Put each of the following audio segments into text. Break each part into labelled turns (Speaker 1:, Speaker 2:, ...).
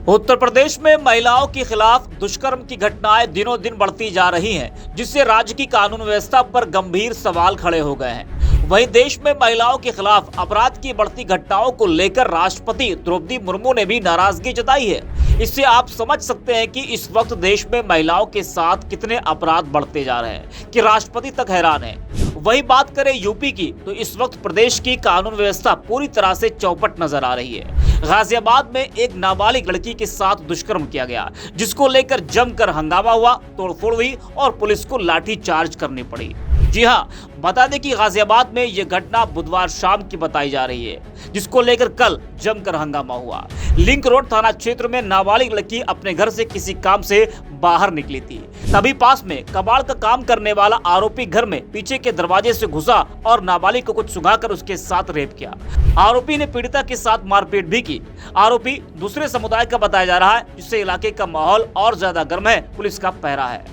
Speaker 1: उत्तर प्रदेश में महिलाओं के खिलाफ दुष्कर्म की घटनाएं दिनों दिन बढ़ती जा रही हैं, जिससे राज्य की कानून व्यवस्था पर गंभीर सवाल खड़े हो गए हैं। वहीं देश में महिलाओं के खिलाफ अपराध की बढ़ती घटनाओं को लेकर राष्ट्रपति द्रौपदी मुर्मू ने भी नाराजगी जताई है। इससे आप समझ सकते हैं कि इस वक्त देश में महिलाओं के साथ कितने अपराध बढ़ते जा रहे हैं कि राष्ट्रपति तक हैरान है। वही बात करें यूपी की, तो इस वक्त प्रदेश की कानून व्यवस्था पूरी तरह से चौपट नजर आ रही है। गाजियाबाद में एक नाबालिग लड़की के साथ दुष्कर्म किया गया, जिसको लेकर जमकर हंगामा हुआ, तोड़फोड़ हुई और पुलिस को लाठी चार्ज करनी पड़ी। जी हाँ, बता दें कि गाजियाबाद में यह घटना बुधवार शाम की बताई जा रही है, जिसको लेकर कल जमकर हंगामा हुआ। लिंक रोड थाना क्षेत्र में नाबालिग लड़की अपने घर से किसी काम से बाहर निकली थी, तभी पास में कबाड़ का काम करने वाला आरोपी घर में पीछे के दरवाजे से घुसा और नाबालिग को कुछ सुंघाकर उसके साथ रेप किया। आरोपी ने पीड़िता के साथ मारपीट भी की। आरोपी दूसरे समुदाय का बताया जा रहा है, जिससे इलाके का माहौल और ज्यादा गर्म है। पुलिस का पहरा है।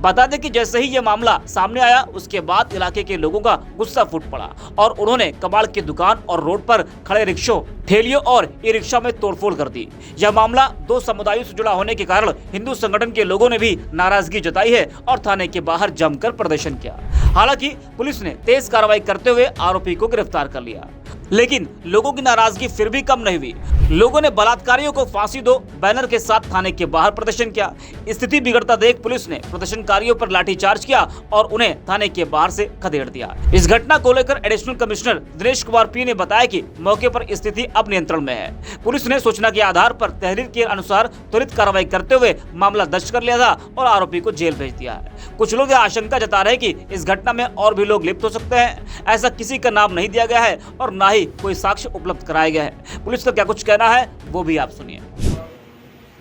Speaker 1: बता दें कि जैसे ही ये मामला सामने आया, उसके बाद इलाके के लोगों का गुस्सा फूट पड़ा और उन्होंने कबाड़ की दुकान और रोड पर खड़े रिक्शों, ठेलियों और ई रिक्शा में तोड़फोड़ कर दी। यह मामला दो समुदायों से जुड़ा होने के कारण हिंदू संगठन के लोगों ने भी नाराजगी जताई है और थाने के बाहर जमकर प्रदर्शन किया। हालांकि पुलिस ने तेज कार्रवाई करते हुए आरोपी को गिरफ्तार कर लिया, लेकिन लोगों की नाराजगी फिर भी कम नहीं हुई। लोगों ने बलात्कारियों को फांसी दो बैनर के साथ थाने के बाहर प्रदर्शन किया। स्थिति बिगड़ता देख पुलिस ने प्रदर्शनकारियों पर लाठीचार्ज किया और उन्हें थाने के बाहर से खदेड़ दिया। इस घटना को लेकर additional commissioner Dinesh Kumar P ने बताया कि मौके पर स्थिति अब नियंत्रण में है। पुलिस ने सूचना के आधार पर तहरीर के अनुसार त्वरित कार्रवाई करते हुए मामला दर्ज कर लिया था और आरोपी को जेल भेज दिया है। कुछ लोग आशंका जता रहे हैं कि इस घटना में और भी लोग लिप्त हो सकते हैं। ऐसा किसी का नाम नहीं दिया गया है और न ही कोई साक्ष्य उपलब्ध कराया गया है। पुलिस का क्या कुछ कहना है वो भी आप सुनिए।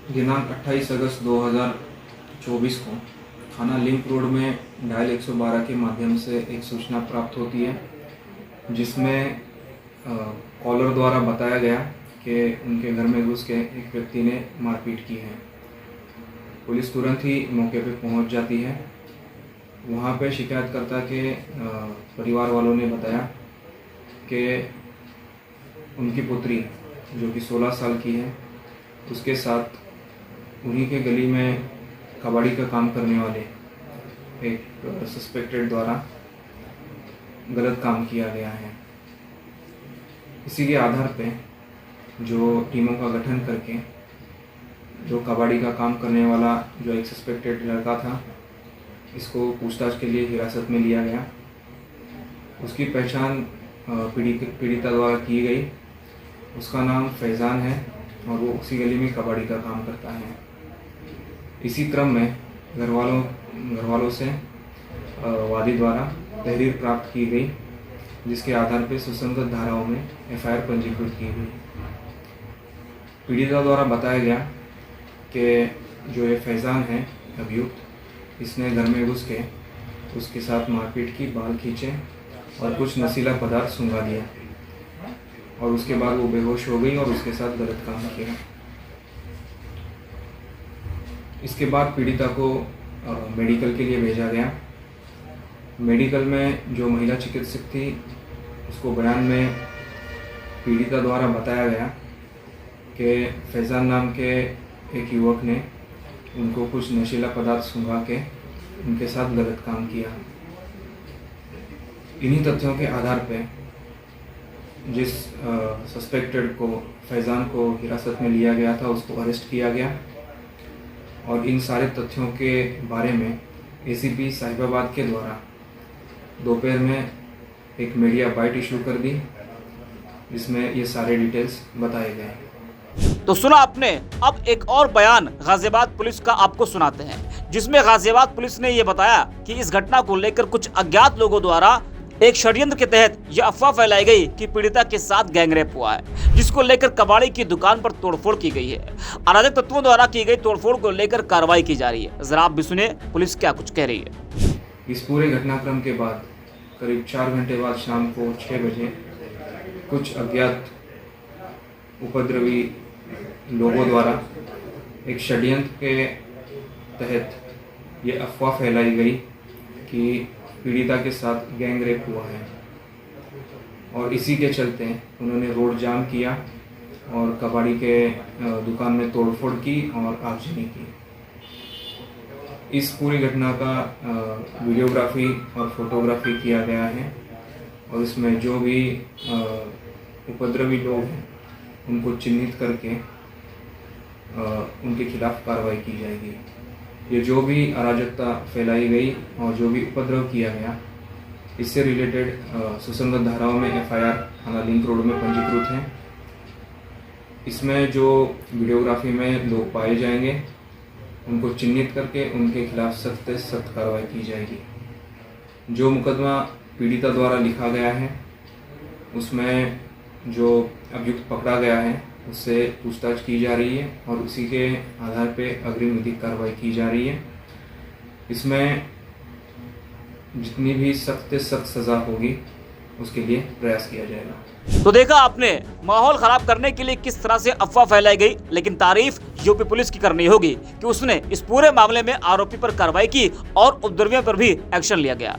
Speaker 2: दिनांक 28 अगस्त 2024 को थाना लिंक रोड में डायल 112 के माध्यम से एक सूचना प्राप्त होती है, जिसमें कॉलर द्वारा बताया गया कि उनके घर में घुस के एक व्यक्ति ने मारपीट की है। पुलिस तुरंत ही मौके पर पहुंच जाती है। वहां पे शिकायतकर्ता के परिवार वालों ने बताया कि उनकी पुत्री जो कि 16 साल की है, उसके साथ उन्हीं के गली में कबाड़ी का काम करने वाले एक सस्पेक्टेड द्वारा गलत काम किया गया है। इसी के आधार पे जो टीमों का गठन करके जो कबाड़ी का काम करने वाला जो एक सस्पेक्टेड लड़का था, इसको पूछताछ के लिए हिरासत में लिया गया। उसकी पहचान पीड़िता द्वारा की गई। उसका नाम फैज़ान है और वो उसी गली में कबाड़ी का काम करता है। इसी क्रम में घर वालों से वादी द्वारा तहरीर प्राप्त की गई, जिसके आधार पर सुसंगत धाराओं में एफआईआर पंजीकृत की गई। पीड़िता द्वारा बताया गया कि जो ये फैज़ान है अभियुक्त, इसने घर में घुस के उसके साथ मारपीट की, बाल खींचे और कुछ नशीला पदार्थ सूंघा दिया और उसके बाद वो बेहोश हो गई और उसके साथ गलत काम किया। इसके बाद पीड़िता को मेडिकल के लिए भेजा गया। मेडिकल में जो महिला चिकित्सक थी, उसको बयान में पीड़िता द्वारा बताया गया कि फैज़ान नाम के एक युवक ने उनको कुछ नशीला पदार्थ सूंघा के उनके साथ गलत काम किया। इन्हीं तथ्यों के आधार पर जिस सस्पेक्टेड को फैज़ान को हिरासत में लिया गया था, उसको अरेस्ट किया गया और इन सारे तथ्यों के बारे में एसीपी साहिबाबाद के द्वारा दोपहर में एक मीडिया बाइट इशू कर दी, जिसमें ये सारे डिटेल्स बताए गए।
Speaker 1: तो सुना आपने। अब एक और बयान गाजियाबाद पुलिस का आपको सुनाते हैं, जिसमें गाजियाबाद पुलिस ने यह बताया कि इस घटना को लेकर कुछ अज्ञात लोगों द्वारा एक षड्यंत्र के तहत यह अफवाह फैलाई गई कि पीड़िता के साथ गैंगरेप हुआ है, जिसको लेकर कबाड़ी की दुकान पर तोड़फोड़ की गई है। अराजक तत्वों द्वारा की गई तोड़फोड़ को लेकर कार्रवाई की जा रही है। जरा आप भी सुने पुलिस क्या कुछ कह रही है।
Speaker 2: इस पूरे घटनाक्रम के बाद करीब 4 घंटे बाद शाम को 6 बजे कुछ अज्ञात उपद्रवी लोगों द्वारा एक षड्यंत्र के तहत ये अफवाह फैलाई गई कि पीड़िता के साथ गैंग रेप हुआ है और इसी के चलते उन्होंने रोड जाम किया और कबाड़ी के दुकान में तोड़फोड़ की और आगजनी की। इस पूरी घटना का वीडियोग्राफी और फोटोग्राफी किया गया है और इसमें जो भी उपद्रवी लोग हैं उनको चिन्हित करके उनके खिलाफ कार्रवाई की जाएगी। ये जो भी अराजकता फैलाई गई और जो भी उपद्रव किया गया, इससे रिलेटेड सुसंगत धाराओं में एफआईआर थाना लिंक रोड में पंजीकृत है। इसमें जो वीडियोग्राफी में लोग पाए जाएंगे उनको चिन्हित करके उनके खिलाफ सख्त से सख्त कार्रवाई की जाएगी। जो मुकदमा पीड़िता द्वारा लिखा गया है उसमें जो अभियुक्त पकड़ा गया है उससे पूछताछ की जा रही है और उसी के आधार पे अग्रिम विधिक कार्रवाई की जा रही है। इसमें जितनी भी सख्त से सख्त सजा होगी उसके लिए प्रयास किया जाएगा।
Speaker 1: तो देखा आपने, माहौल खराब करने के लिए किस तरह से अफवाह फैलाई गई, लेकिन तारीफ यूपी पुलिस की करनी होगी कि उसने इस पूरे मामले में आरोपी पर कार्रवाई की और उपद्रवियों पर भी एक्शन लिया गया।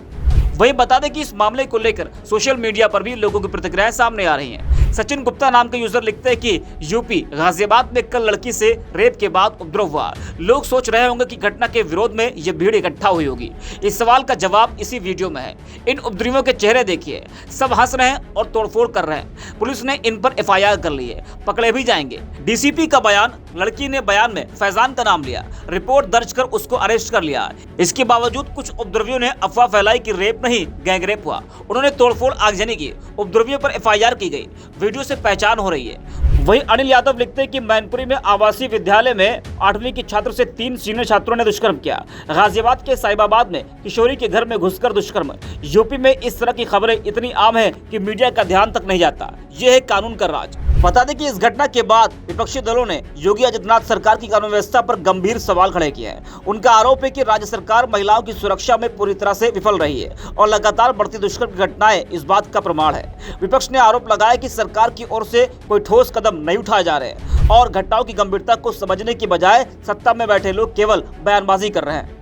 Speaker 1: वहीं बता दें कि इस मामले को लेकर सोशल मीडिया पर भी लोगों की प्रतिक्रियाएं सामने आ रही हैं। सचिन गुप्ता नाम के यूजर लिखते हैं कि यूपी गाजियाबाद में कल लड़की से रेप के बाद उपद्रव हुआ। लोग सोच रहे होंगे कि घटना के विरोध में ये भीड़ इकट्ठा हुई होगी। इस सवाल का जवाब इसी वीडियो में है। इन उपद्रवियों के चेहरे देखिए, सब हंस रहे हैं और तोड़फोड़ कर रहे हैं। पुलिस ने इन पर एफआईआर कर ली है, पकड़े भी जाएंगे। डीसीपी का बयान, लड़की ने बयान में फैजान का नाम लिया, रिपोर्ट दर्ज कर उसको अरेस्ट कर लिया। इसके बावजूद कुछ उपद्रवियों ने अफवाह फैलाई कि रेप नहीं गैंगरेप हुआ। उन्होंने तोड़फोड़ आगजनी की, उपद्रवियों पर एफआईआर की गई। वीडियो से पहचान हो रही है। वहीं अनिल यादव लिखते हैं कि मैनपुरी में आवासीय विद्यालय में 8वीं की छात्र से 3 सीनियर छात्रों ने दुष्कर्म किया। गाजियाबाद के साहिबाबाद में किशोरी के घर में घुसकर दुष्कर्म। यूपी में इस तरह की खबरें इतनी आम है कि मीडिया का ध्यान तक नहीं जाता। यह है कानून का राज। बता दें कि इस घटना के बाद विपक्षी दलों ने योगी आदित्यनाथ सरकार की कानून व्यवस्था पर गंभीर सवाल खड़े किए हैं। उनका आरोप है कि राज्य सरकार महिलाओं की सुरक्षा में पूरी तरह से विफल रही है और लगातार बढ़ती दुष्कर्म की घटनाएं इस बात का प्रमाण है। विपक्ष ने आरोप लगाया कि सरकार की ओर से कोई ठोस कदम नहीं उठाए जा रहे और घटनाओं की गंभीरता को समझने की बजाय सत्ता में बैठे लोग केवल बयानबाजी कर रहे हैं।